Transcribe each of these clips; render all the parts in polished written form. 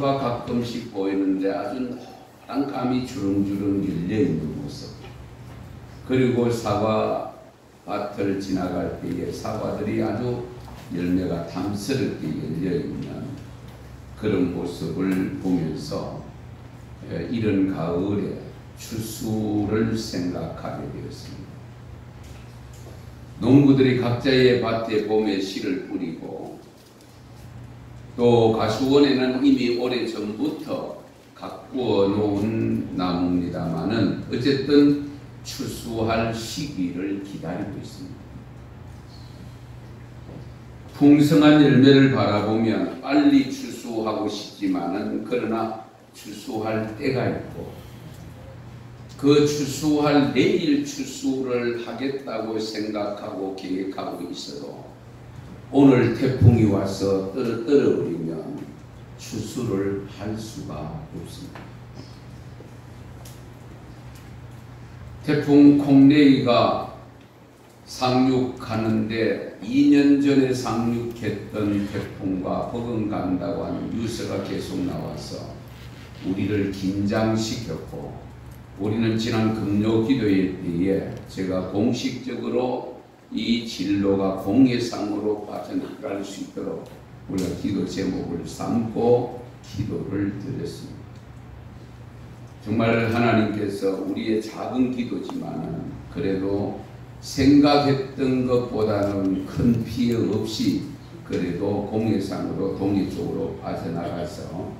가끔씩 보이는데 아주 노란 감이 주렁주렁 열려있는 모습, 그리고 사과밭을 지나갈 때에 사과들이 아주 열매가 탐스럽게 열려있는 그런 모습을 보면서 이른 가을에 추수를 생각하게 되었습니다. 농부들이 각자의 밭에 봄에 씨를 뿌리고, 또 가수원에는 이미 오래전부터 가꾸어 놓은 나무입니다마는 어쨌든 추수할 시기를 기다리고 있습니다. 풍성한 열매를 바라보면 빨리 추수하고 싶지만은 그러나 추수할 때가 있고, 그 추수할 내일 추수를 하겠다고 생각하고 계획하고 있어도 오늘 태풍이 와서 떨어버리면 추수를 할 수가 없습니다. 태풍 콩레이가 상륙하는데 2년 전에 상륙했던 태풍과 버금간다고 하는 뉴스가 계속 나와서 우리를 긴장시켰고, 우리는 지난 금요 기도회 때에 제가 공식적으로 이 진로가 공예상으로 빠져나갈 수 있도록 우리가 기도 제목을 삼고 기도를 드렸습니다. 정말 하나님께서 우리의 작은 기도지만은 그래도 생각했던 것보다는 큰 피해 없이 그래도 공예상으로 동해 쪽으로 빠져나가서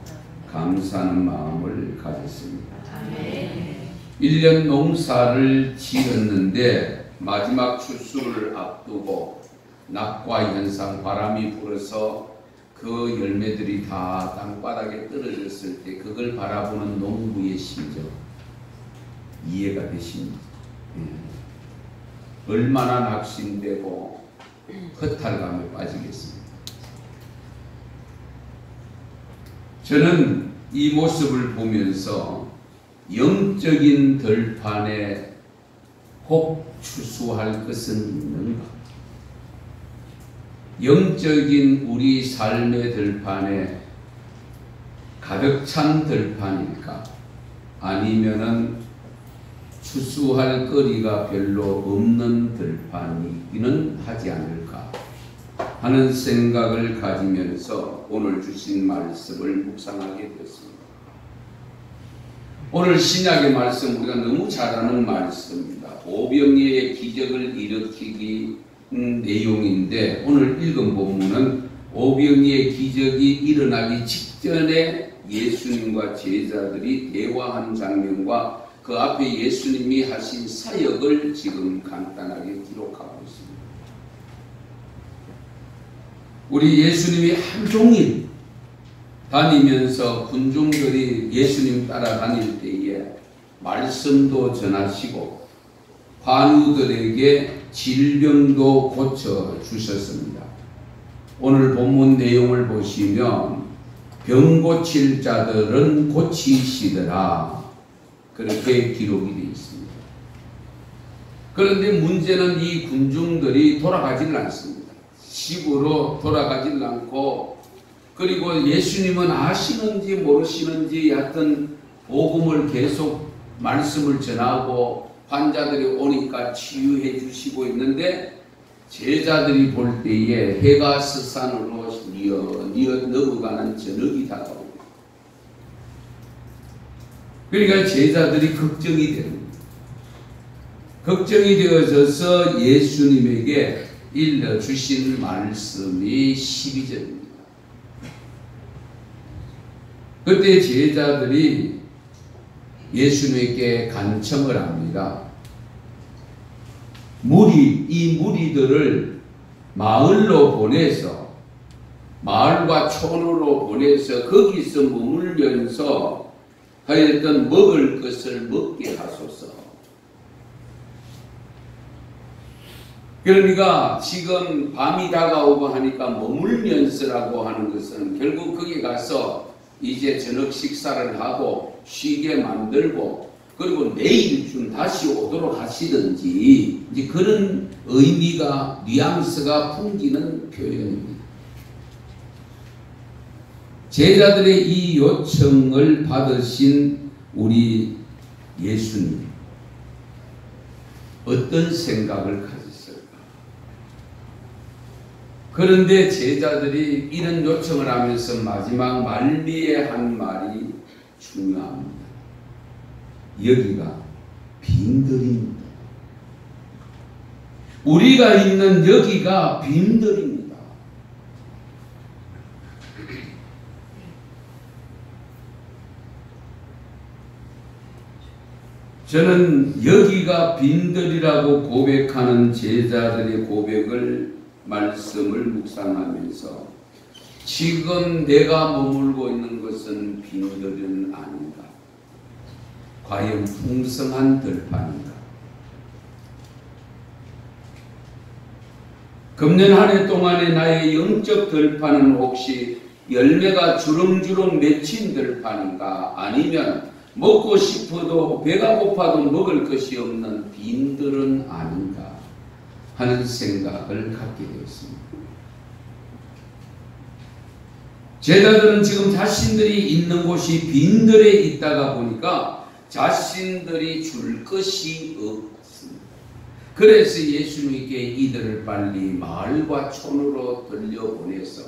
감사하는 마음을 가졌습니다. 1년 농사를 지었는데 마지막 추수를 앞두고 낙과 현상, 바람이 불어서 그 열매들이 다 땅바닥에 떨어졌을 때 그걸 바라보는 농부의 심정 이해가 되십니까? 얼마나 낙심되고 허탈감에 빠지겠습니까? 저는 이 모습을 보면서 영적인 들판에 혹 추수할 것은 있는가? 영적인 우리 삶의 들판에 가득 찬 들판일까? 아니면은 추수할 거리가 별로 없는 들판이기는 하지 않을까 하는 생각을 가지면서 오늘 주신 말씀을 묵상하게 되었습니다. 오늘 신약의 말씀 우리가 너무 잘 아는 말씀입니다. 오병이의 기적을 일으키기 내용인데, 오늘 읽은 본문은 오병이의 기적이 일어나기 직전에 예수님과 제자들이 대화한 장면과 그 앞에 예수님이 하신 사역을 지금 간단하게 기록하고 있습니다. 우리 예수님이 하루 종일 다니면서 군중들이 예수님 따라다닐 때에 말씀도 전하시고 환우들에게 질병도 고쳐주셨습니다. 오늘 본문 내용을 보시면 병 고칠 자들은 고치시더라, 그렇게 기록이 되어 있습니다. 그런데 문제는 이 군중들이 돌아가질 않습니다. 집으로 돌아가질 않고, 그리고 예수님은 아시는지 모르시는지 하여튼 복음을 계속 말씀을 전하고 환자들이 오니까 치유해 주시고 있는데, 제자들이 볼 때에 해가 서산으로 뉘어 넘어가는 저녁이 다가옵니다. 그러니까 제자들이 걱정이 됩니다. 걱정이 되어져서 예수님에게 일러주신 말씀이 12절입니다. 그때 제자들이 예수님께 간청을 합니다. 이 무리들을 마을로 보내서, 마을과 촌으로 보내서 거기서 머물면서 하여튼 먹을 것을 먹게 하소서. 그러니까 지금 밤이 다가오고 하니까 머물면서라고 하는 것은 결국 거기 가서 이제 저녁 식사를 하고 쉬게 만들고, 그리고 내일쯤 다시 오도록 하시든지, 이제 그런 의미가, 뉘앙스가 풍기는 표현입니다. 제자들의 이 요청을 받으신 우리 예수님, 어떤 생각을 가졌을까? 그런데 제자들이 이런 요청을 하면서 마지막 말미에 한 말이 중요합니다. 여기가 빈들입니다. 우리가 있는 여기가 빈들입니다. 저는 여기가 빈들이라고 고백하는 제자들의 고백을 말씀을 묵상하면서 지금 내가 머물고 있는 것은 빈들은 아닌가? 과연 풍성한 들판인가? 금년 한 해 동안에 나의 영적 들판은 혹시 열매가 주렁주렁 맺힌 들판인가? 아니면 먹고 싶어도 배가 고파도 먹을 것이 없는 빈들은 아닌가 하는 생각을 갖게 되었습니다. 제자들은 지금 자신들이 있는 곳이 빈들에 있다가 보니까 자신들이 줄 것이 없습니다. 그래서 예수님께 이들을 빨리 마을과 촌으로 들려보내서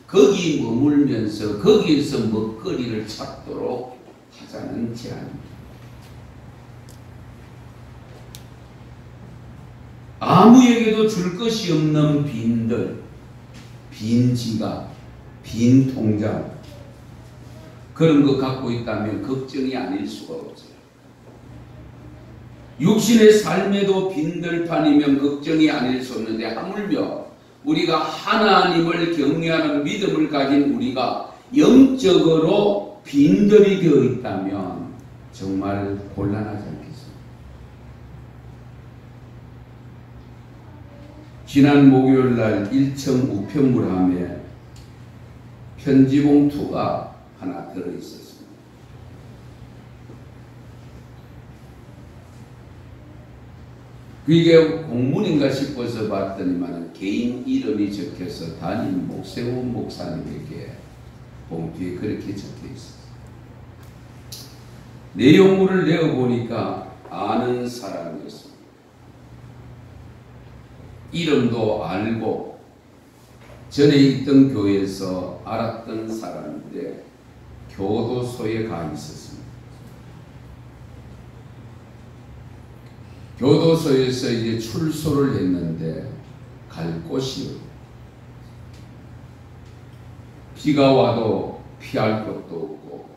거기 머물면서 거기에서 먹거리를 찾도록 하자는 제안입니다. 아무에게도 줄 것이 없는 빈들, 빈 지갑, 빈 통장, 그런 거 갖고 있다면 걱정이 아닐 수가 없어요. 육신의 삶에도 빈들판이면 걱정이 아닐 수 없는데, 하물며 우리가 하나님을 경외하는 믿음을 가진 우리가 영적으로 빈들이 되어 있다면 정말 곤란하지 않겠습니까? 지난 목요일날 1층 우편물함에 편지 봉투가 하나 들어있었습니다. 그게 공문인가 싶어서 봤더니만 개인 이름이 적혀서 담임 목세훈 목사님에게 봉투에 그렇게 적혀 있었어요. 내용물을 내어보니까 아는 사람이었습니다. 이름도 알고 전에 있던 교회에서 알았던 사람인데 교도소에 가 있었습니다. 교도소에서 이제 출소를 했는데 갈 곳이 없고 비가 와도 피할 것도 없고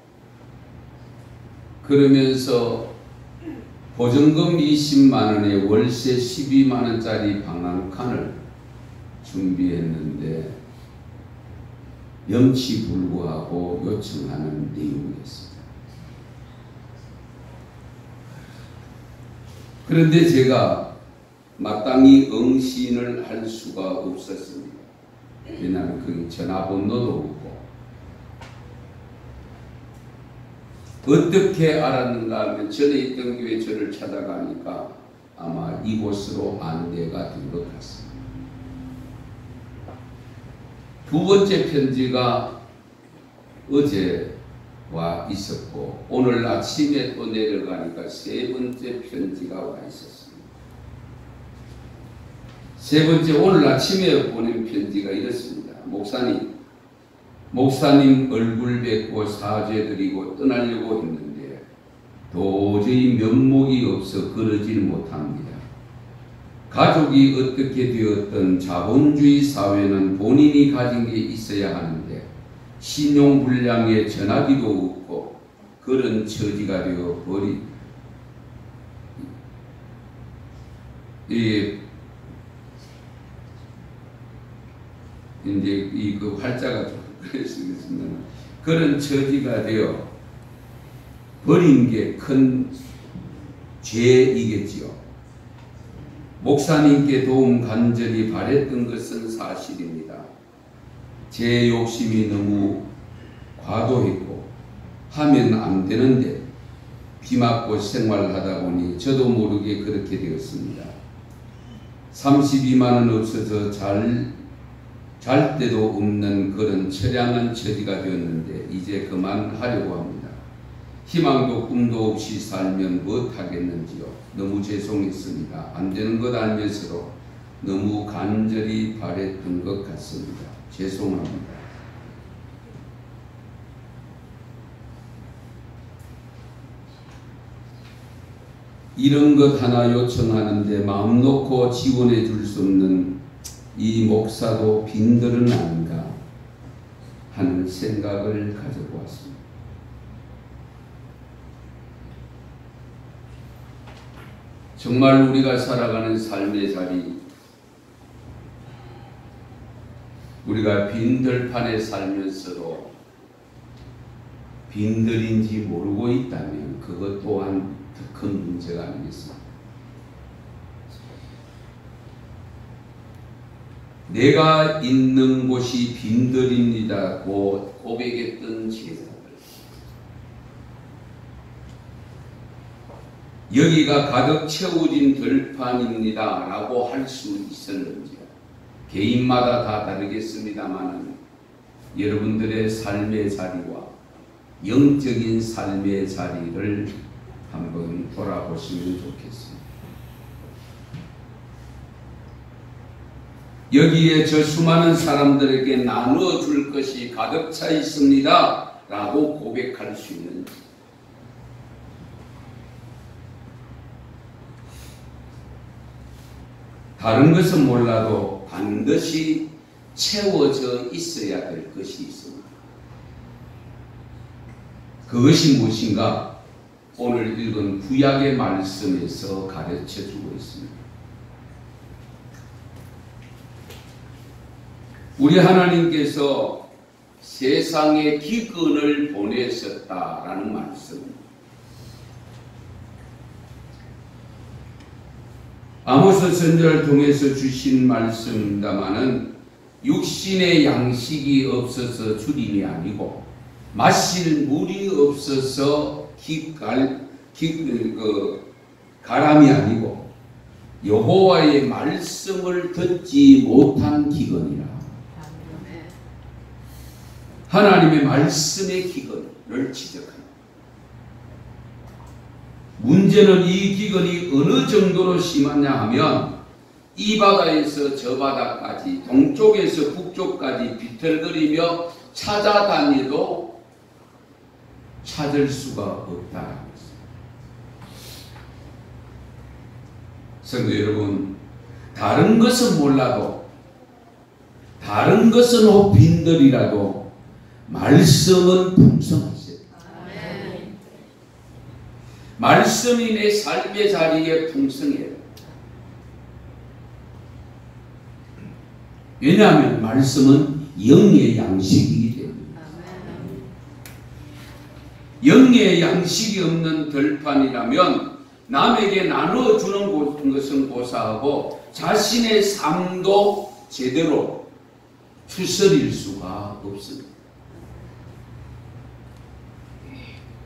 그러면서 보증금 20만 원에 월세 12만 원짜리 방 한 칸을 준비했는데 명치불구하고 요청하는 내용이었습니다. 그런데 제가 마땅히 응신을 할 수가 없었습니다. 왜냐하면 그 전화번호도 없고. 어떻게 알았는가 하면 전에 있던 교회 저를 찾아가니까 아마 이곳으로 안내가 된 것 같습니다. 두 번째 편지가 어제 와 있었고 오늘 아침에 또 내려가니까 세 번째 편지가 와 있었습니다. 세 번째 오늘 아침에 보낸 편지가 이렇습니다. 목사님 얼굴 뵙고 사죄드리고 떠나려고 했는데 도저히 면목이 없어 그러질 못합니다. 가족이 어떻게 되었던 자본주의 사회는 본인이 가진 게 있어야 하는데 신용불량에 전화기도 없고 그런 처지가 되어 버린 이제 그 활자가 좀 그랬습니다. 그런 처지가 되어 버린 게 큰 죄이겠지요. 목사님께 도움 간절히 바랬던 것은 사실입니다. 제 욕심이 너무 과도했고 하면 안 되는데 비 맞고 생활하다 보니 저도 모르게 그렇게 되었습니다. 32만 원 없어서 잘 잘 데도 없는 그런 처량한 처지가 되었는데 이제 그만하려고 합니다. 희망도 꿈도 없이 살면 무엇하겠는지요. 너무 죄송했습니다. 안 되는 것 알면서도 너무 간절히 바랬던 것 같습니다. 죄송합니다. 이런 것 하나 요청하는데 마음 놓고 지원해 줄 수 없는 이 목사도 빈들은 아닌가 하는 생각을 가져보았습니다. 정말 우리가 살아가는 삶의 자리, 우리가 빈들판에 살면서도 빈들인지 모르고 있다면 그것 또한 더 큰 문제가 아니겠습니까? 내가 있는 곳이 빈들입니다고 고백했던 제자들, 여기가 가득 채워진 들판입니다 라고 할 수 있었는지요. 개인마다 다 다르겠습니다만 여러분들의 삶의 자리와 영적인 삶의 자리를 한번 돌아보시면 좋겠습니다. 여기에 저 수많은 사람들에게 나누어줄 것이 가득 차 있습니다 라고 고백할 수 있는지, 다른 것은 몰라도 반드시 채워져 있어야 될 것이 있습니다. 그것이 무엇인가? 오늘 읽은 구약의 말씀에서 가르쳐주고 있습니다. 우리 하나님께서 세상에 기근을 보내셨다라는 말씀입니다. 아모스 선지자를 통해서 주신 말씀입니다마는 육신의 양식이 없어서 주림이 아니고 마실 물이 없어서 가람이 아니고 여호와의 말씀을 듣지 못한 기근이라. 하나님의 말씀의 기근을 지적합니다. 문제는 이 기근이 어느 정도로 심하냐 하면 이 바다에서 저 바다까지, 동쪽에서 북쪽까지 비틀거리며 찾아다녀도 찾을 수가 없다라고 했습니다. 성도 여러분, 다른 것은 몰라도, 다른 것은 혹 빈들이라도 말씀은 풍성하세요. 말씀이 내 삶의 자리에 풍성해요. 왜냐하면 말씀은 영의 양식이기 때문에. 영의 양식이 없는 들판이라면 남에게 나누어주는 것은 고사하고 자신의 삶도 제대로 추스릴 수가 없습니다.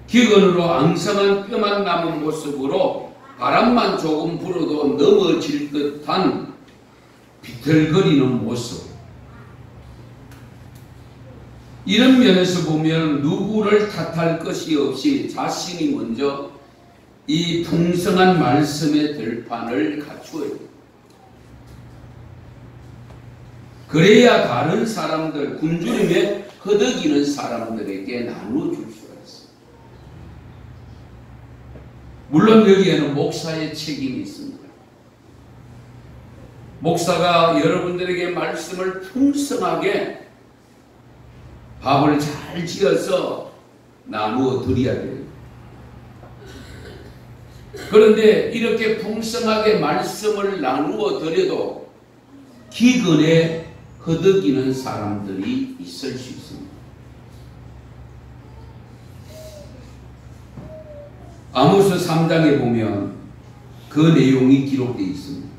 기근으로 앙상한 뼈만 남은 모습으로 바람만 조금 불어도 넘어질 듯한 비틀거리는 모습, 이런 면에서 보면 누구를 탓할 것이 없이 자신이 먼저 이 풍성한 말씀의 들판을 갖추어야 돼요. 그래야 다른 사람들, 굶주림에 허덕이는 사람들에게 나눠줄 수가 있어요. 물론 여기에는 목사의 책임이 있습니다. 목사가 여러분들에게 말씀을 풍성하게 밥을 잘 지어서 나누어 드려야 돼요. 그런데 이렇게 풍성하게 말씀을 나누어 드려도 기근에 허덕이는 사람들이 있을 수 있습니다. 아모스 3장에 보면 그 내용이 기록되어 있습니다.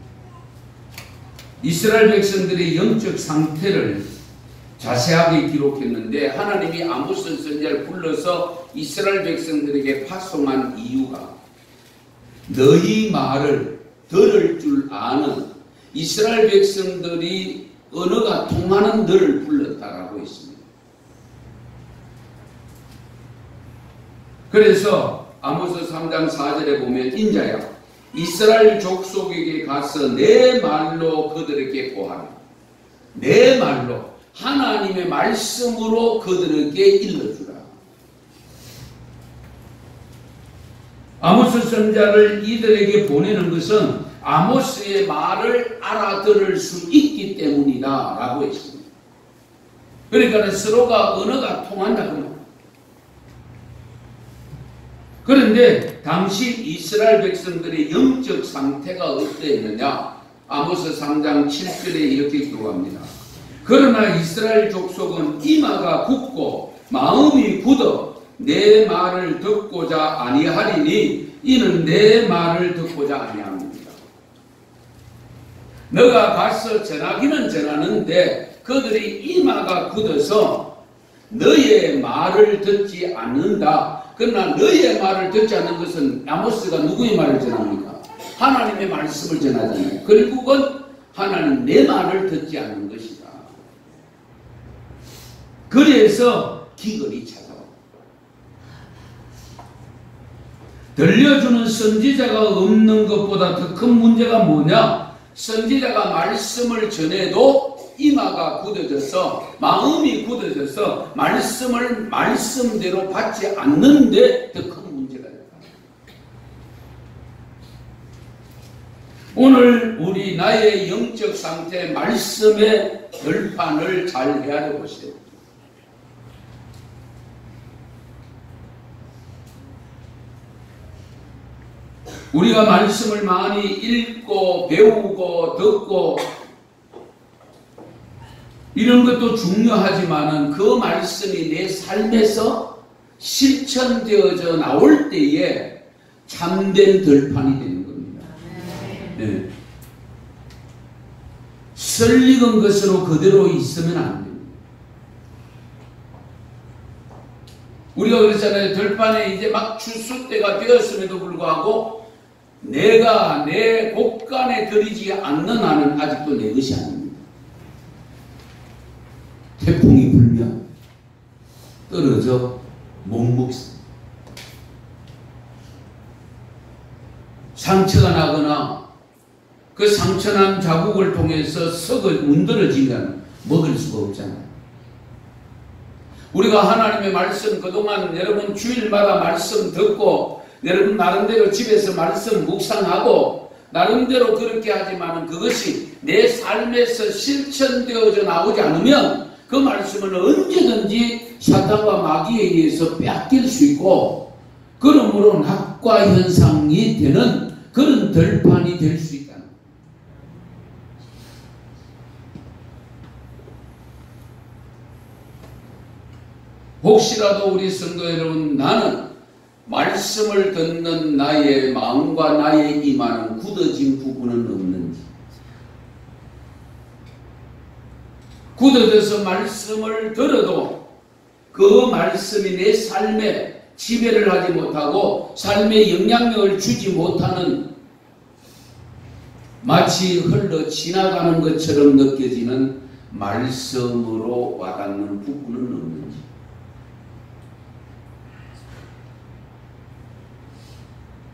이스라엘 백성들의 영적 상태를 자세하게 기록했는데 하나님이 아모스 선지자를 불러서 이스라엘 백성들에게 파송한 이유가 너희 말을 들을 줄 아는 이스라엘 백성들이 언어가 통하는 너를 불렀다라고 했습니다. 그래서 아모스 3장 4절에 보면 인자야 이스라엘 족속에게 가서 내 말로 그들에게 고하라. 내 말로 하나님의 말씀으로 그들에게 일러주라. 아모스 선자를 이들에게 보내는 것은 아모스의 말을 알아들을 수 있기 때문이다 라고 했습니다. 그러니까 서로가 언어가 통한다 그 말. 그런데 당시 이스라엘 백성들의 영적 상태가 어떠했느냐? 아모스 3장 7절에 이렇게 기록합니다. 그러나 이스라엘 족속은 이마가 굳고 마음이 굳어 내 말을 듣고자 아니하리니 이는 내 말을 듣고자 아니합니다. 너가 가서 전하기는 전하는데 그들이 이마가 굳어서 너의 말을 듣지 않는다. 그러나 너의 말을 듣지 않는 것은 아모스가 누구의 말을 전합니까? 하나님의 말씀을 전하잖아요. 결국은 하나님 내 말을 듣지 않는 것이다. 그래서 기근이 찾아와. 들려주는 선지자가 없는 것보다 더 큰 문제가 뭐냐? 선지자가 말씀을 전해도 이마가 굳어져서 마음이 굳어져서 말씀을 말씀대로 받지 않는데 더 큰 문제가 있다. 오늘 우리 나의 영적 상태 말씀의 결판을 잘 헤아려 보세요. 우리가 말씀을 많이 읽고 배우고 듣고 이런 것도 중요하지만은 그 말씀이 내 삶에서 실천되어져 나올 때에 참된 들판이 되는 겁니다. 네. 설익은 것으로 그대로 있으면 안 됩니다. 우리가 그랬잖아요. 들판에 이제 막 출수 때가 되었음에도 불구하고 내가 내 곳간에 들이지 않는 한은 아직도 내 것이 아닙니다. 태풍이 불면 떨어져 못 먹습니다. 상처가 나거나 그 상처난 자국을 통해서 썩을 문드러지면 먹을 수가 없잖아요. 우리가 하나님의 말씀 그동안 여러분 주일마다 말씀 듣고 여러분 나름대로 집에서 말씀 묵상하고 나름대로 그렇게 하지만 그것이 내 삶에서 실천되어져 나오지 않으면 그 말씀은 언제든지 사탄과 마귀에 의해서 빼앗길 수 있고 그러므로 낙과 현상이 되는 그런 들판이 될 수 있다. 혹시라도 우리 성도 여러분 나는 말씀을 듣는 나의 마음과 나의 이마는 굳어진 부분은 없는지 굳어져서 말씀을 들어도 그 말씀이 내 삶에 지배를 하지 못하고 삶에 영향력을 주지 못하는 마치 흘러 지나가는 것처럼 느껴지는 말씀으로 와닿는 부분은 없는지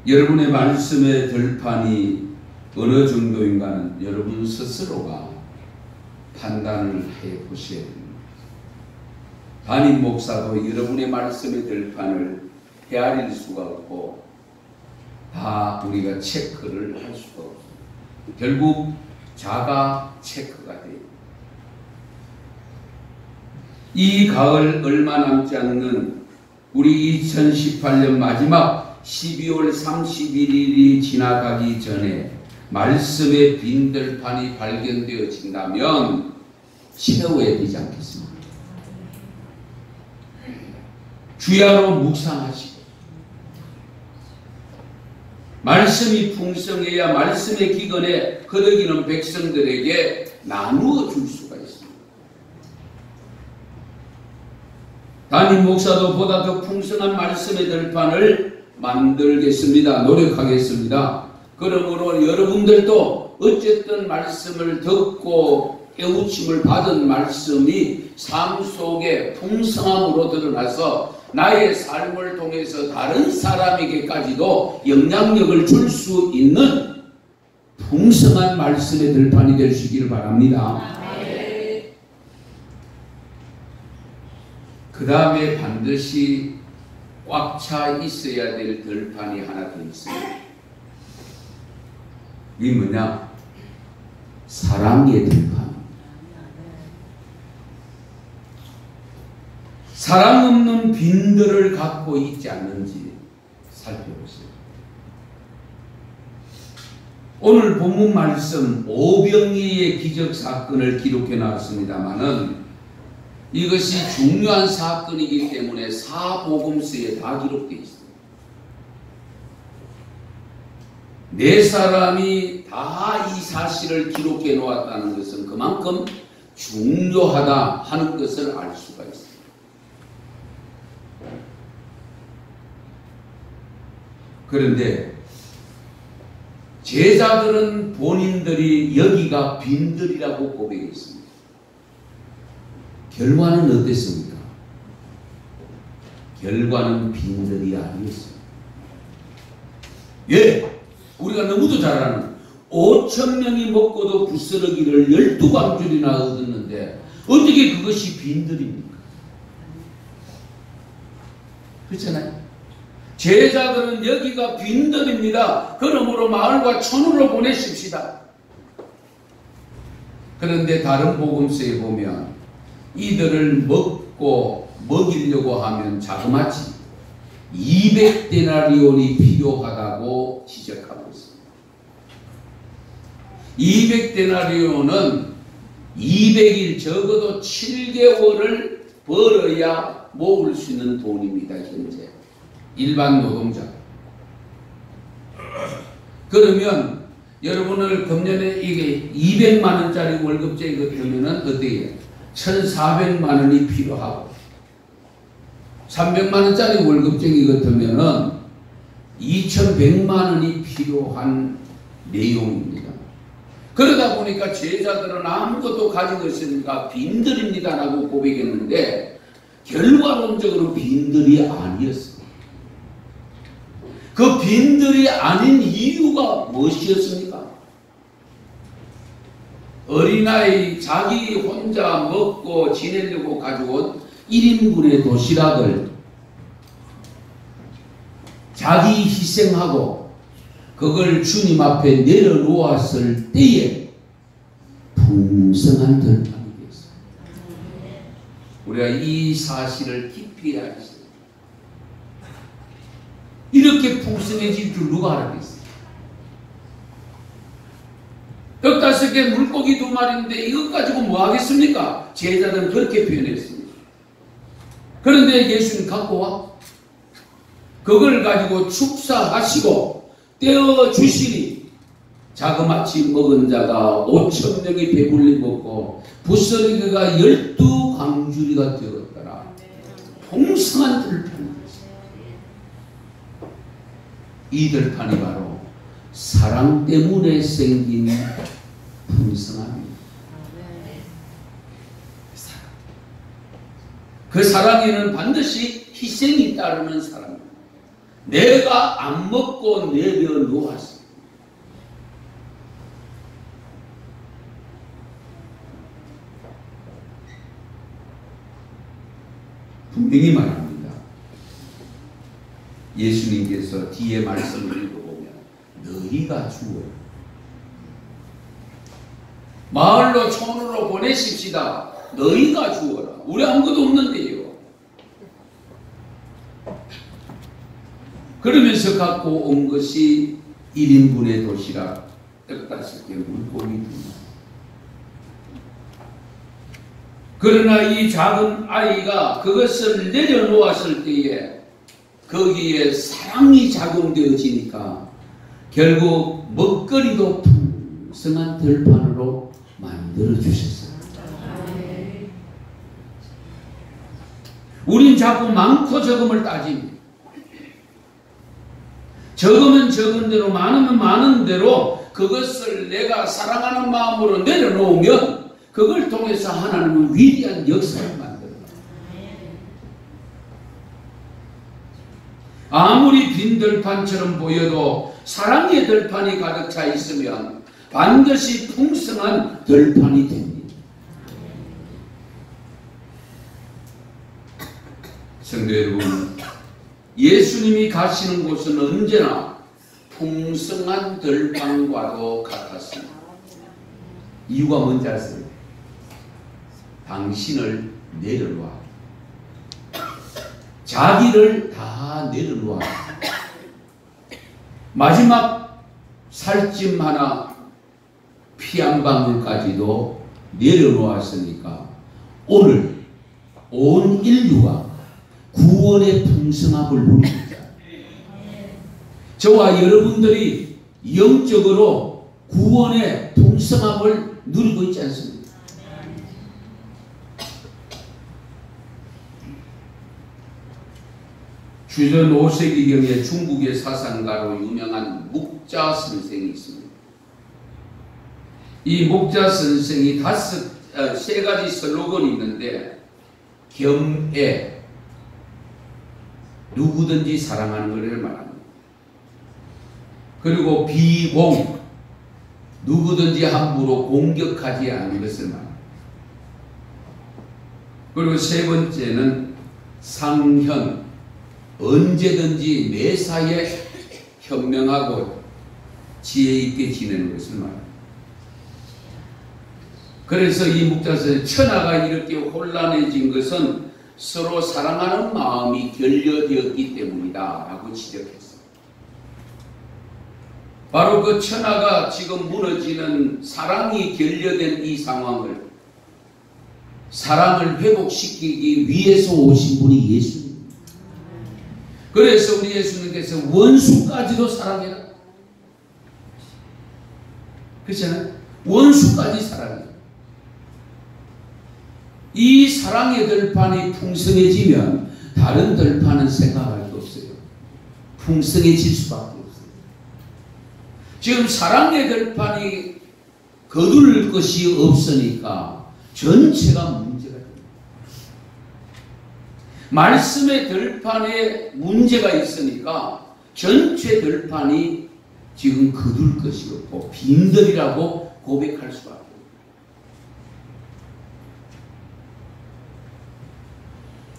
여러분의 말씀의 들판이 어느 정도인가는 여러분 스스로가 판단을 해 보셔야 됩니다. 담임 목사도 여러분의 말씀의 들판을 헤아릴 수가 없고 다 우리가 체크를 할 수가 없습니다. 결국 자가 체크가 돼요. 이 가을 얼마 남지 않는 우리 2018년 마지막 12월 31일이 지나가기 전에 말씀의 빈들판이 발견되어진다면 채워야 되지 않겠습니까? 주야로 묵상하시고 말씀이 풍성해야 말씀의 기근에 거느기는 백성들에게 나누어 줄 수가 있습니다. 담임 목사도 보다 더 풍성한 말씀의 들판을 만들겠습니다. 노력하겠습니다. 그러므로 여러분들도 어쨌든 말씀을 듣고 깨우침을 받은 말씀이 삶 속에 풍성함으로 드러나서 나의 삶을 통해서 다른 사람에게까지도 영향력을 줄 수 있는 풍성한 말씀의 들판이 되시기를 바랍니다. 그 다음에 반드시 꽉 차 있어야 될 들판이 하나 더 있습니다. 이게 뭐냐? 사랑의 들판. 사랑 없는 빈들을 갖고 있지 않는지 살펴보세요. 오늘 본문 말씀 오병이의 기적 사건을 기록해 놨습니다마는 이것이 중요한 사건이기 때문에 사복음서에 다 기록되어 있습니다. 네 사람이 다 이 사실을 기록해 놓았다는 것은 그만큼 중요하다 하는 것을 알 수가 있습니다. 그런데 제자들은 본인들이 여기가 빈들이라고 고백했습니다. 결과는 어땠습니까? 결과는 빈들이 아니었습니다. 예, 우리가 너무도 잘 아는 5,000명이 먹고도 부스러기를 12광줄이나 얻었는데 어떻게 그것이 빈들입니까? 그렇잖아요. 제자들은 여기가 빈들입니다. 그러므로 마을과 촌으로 보내십시다. 그런데 다른 복음서에 보면 이들을 먹이려고 하면 자그마치 200데나리온이 필요하다고 지적하고 있습니다. 200데나리온은 200일 적어도 7개월을 벌어야 모을 수 있는 돈입니다. 현재 일반 노동자. 그러면 여러분을 금년에 이게 200만 원짜리 월급쟁이 같으면 어때요? 1,400만 원이 필요하고 300만 원짜리 월급쟁이 같으면 2,100만 원이 필요한 내용입니다. 그러다 보니까 제자들은 아무것도 가진 것이니까 빈들입니다라고 고백했는데 결과론적으로 빈들이 아니었습니다. 그 빈들이 아닌 이유가 무엇이었습니까? 어린아이 자기 혼자 먹고 지내려고 가져온 1인분의 도시락을 자기 희생하고 그걸 주님 앞에 내려놓았을 때에 풍성한 들판이 되었습니다. 우리가 이 사실을 깊이 알았습니다. 이렇게 풍성해질 줄 누가 알았겠어요? 15개 물고기 2마리인데 이것 가지고 뭐 하겠습니까? 제자들은 그렇게 표현했습니다. 그런데 예수님 갖고 와. 그걸 가지고 축사하시고 떼어주시니 자그마치 먹은 자가 5,000명이 배불리 먹고 부스러기가 12광주리가 되었더라. 풍성한 들판이 이 들판이 바로 사랑 때문에 생긴 풍성함입니다. 그 사랑에는 반드시 희생이 따르는 사랑입니다. 내가 안 먹고 내려놓았습니다. 분명히 말합니다. 예수님께서 뒤에 말씀을 읽어보면 너희가 주어라. 마을로 촌으로 보내십시다. 너희가 주어라. 우리 아무것도 없는데요. 그러면서 갖고 온 것이 1인분의 도시락 15개 물고기 2마리. 그러나 이 작은 아이가 그것을 내려놓았을 때에 거기에 사랑이 작용되어지니까 결국 먹거리도 풍성한 들판으로 만들어주셨어요. 우린 자꾸 많고 적음을 따집니다. 적으면 적은 대로 많으면 많은 대로 그것을 내가 사랑하는 마음으로 내려놓으면 그걸 통해서 하나님은 위대한 역사를 만들어요. 아무리 빈 들판처럼 보여도 사랑의 들판이 가득 차 있으면 반드시 풍성한 들판이 됩니다. 성도 여러분, 예수님이 가시는 곳은 언제나 풍성한 들판과도 같았습니다. 이유가 뭔지 아세요? 당신을 내려놓아. 자기를 다 내려놓아. 마지막 살찜 하나, 피 한 방울까지도 내려놓았으니까 오늘 온 인류가 구원의 풍성함을 누립니다. 저와 여러분들이 영적으로 구원의 풍성함을 누리고 있지 않습니까? 주전 5세기경에 중국의 사상가로 유명한 목자 선생이 있습니다. 이 목자 선생이 세 가지 슬로건이 있는데, 겸애, 누구든지 사랑하는 것을 말합니다. 그리고 비공, 누구든지 함부로 공격하지 않는 것을 말합니다. 그리고 세 번째는 상현, 언제든지 매사에 현명하고 지혜 있게 지내는 것을 말합니다. 그래서 이 목자선생은 천하가 이렇게 혼란해진 것은 서로 사랑하는 마음이 결여되었기 때문이다 라고 지적했습니다. 바로 그 천하가 지금 무너지는 사랑이 결여된 이 상황을, 사랑을 회복시키기 위해서 오신 분이 예수입니다. 그래서 우리 예수님께서 원수까지도 사랑해라. 그렇잖아요? 원수까지 사랑해라. 이 사랑의 들판이 풍성해지면 다른 들판은 생각할 게 없어요. 풍성해질 수밖에 없어요. 지금 사랑의 들판이 거둘 것이 없으니까 전체가 문제가 됩니다. 말씀의 들판에 문제가 있으니까 전체 들판이 지금 거둘 것이 없고 빈들이라고 고백할 수밖에 없어요.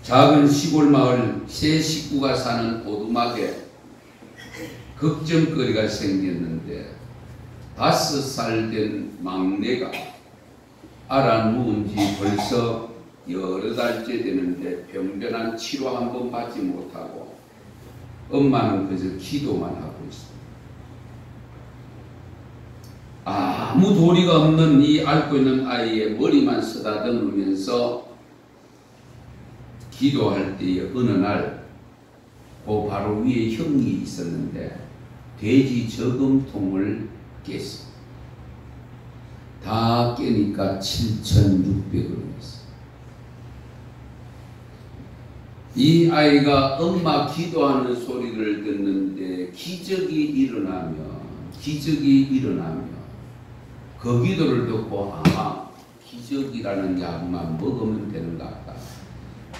작은 시골 마을 세 식구가 사는 오두막에 걱정거리가 생겼는데 5살 된 막내가 알아 누운 지 벌써 여러 달째 되는데 병변한 치료 한 번 받지 못하고 엄마는 그저 기도만 하고 있습니다. 아무 도리가 없는 이 앓고 있는 아이의 머리만 쓰다듬으면서 기도할 때에 어느 날 그 바로 위에 형이 있었는데 돼지 저금통을 깼습니다. 다 깨니까 7,600원이었어요. 이 아이가 엄마 기도하는 소리를 듣는데 기적이 일어나면 그 기도를 듣고 아마 기적이라는 약만 먹으면 되는 것 같다.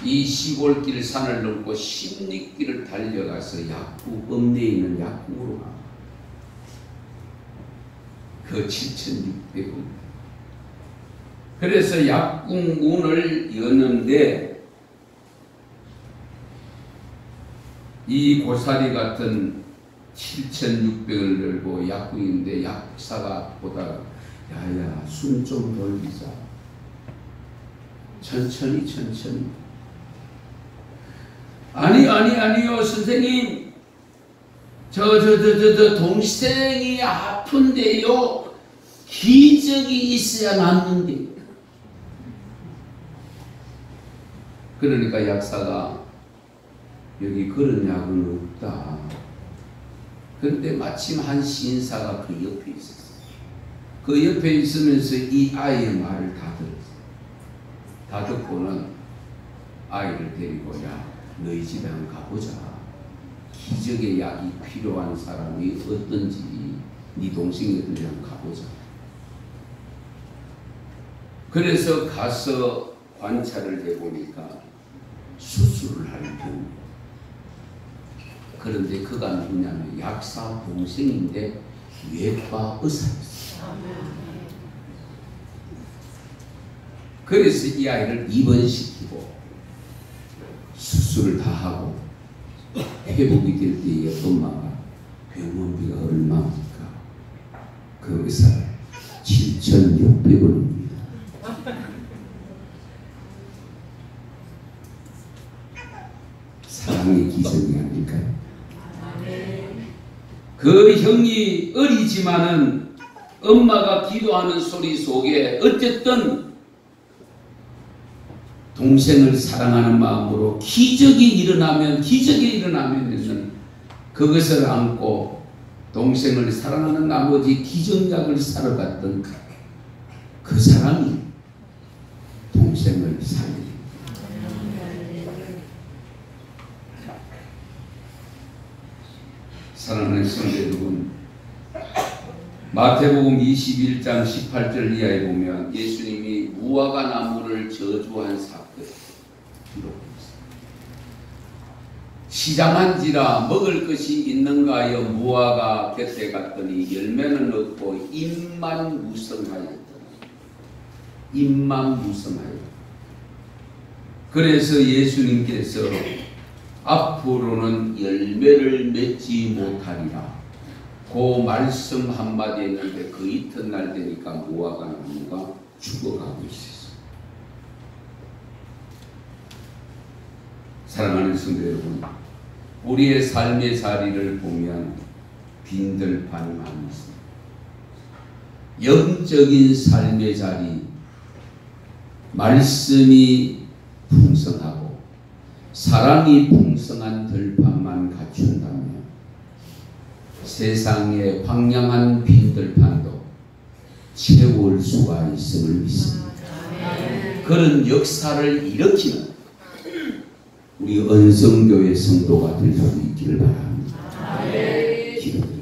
이 시골길 산을 넘고 십리길을 달려가서 약국, 읍내에 있는 약국으로 가. 그 7,600원. 그래서 약국 문을 여는데 이 고사리 같은 7,600원을 들고 약국인데 약사가 보다가 야야 숨 좀 돌리자. 천천히. 아니요 선생님, 저 동생이 아픈데요, 기적이 있어야 낫는데. 그러니까 약사가 여기 그런 약은 없다. 그런데 마침 한 신사가 그 옆에 있었어요. 그 옆에 있으면서 이 아이의 말을 다 들었어요. 다 듣고는 아이를 데리고 야 너희 집에 한번 가보자. 기적의 약이 필요한 사람이 어떤지 네 동생이 어떤지 한번 가보자. 그래서 가서 관찰을 해보니까 수술을 할 병. 그런데 그가 누구냐면 약사 동생인데 외과 의사였어요. 그래서 이 아이를 입원시키고 수술을 다 하고 회복이 될 때에 엄마가 병원비가 얼마입니까? 그 의사가 7,600원입니다. 사랑의 기적이 아닐까요? 그 형이 어리지만은 엄마가 기도하는 소리 속에 어쨌든 동생을 사랑하는 마음으로 기적이 일어나면 그것을 안고 동생을 사랑하는 나머지 기적약을 사러 갔던 그 사람이 동생을 살립니다. 사랑하는 성도 여러분, 마태복음 21장 18절 이하에 보면 예수님이 무화과 나무를 저주한 사건이 기록됩니다. 시장한지라 먹을 것이 있는가 하여 무화과 곁에 갔더니 열매는 없고 잎만 무성하였더라. 잎만 무성하였더라. 그래서 예수님께서 앞으로는 열매를 맺지 못하리라. 그 말씀 한마디 했는데 그 이튿날 되니까 무화과 나무가 죽어가고 있었어요. 사랑하는 성도 여러분, 우리의 삶의 자리를 보면 빈들판이 많이 있습니다. 영적인 삶의 자리, 말씀이 풍성하고 사랑이 풍성한 들판만 갖춘다면 세상의 황량한 빈들판도 채울 수가 있음을 믿습니다. 그런 역사를 일으키는 우리 언성교회 성도가 될 수 있기를 바랍니다. 기도드립니다.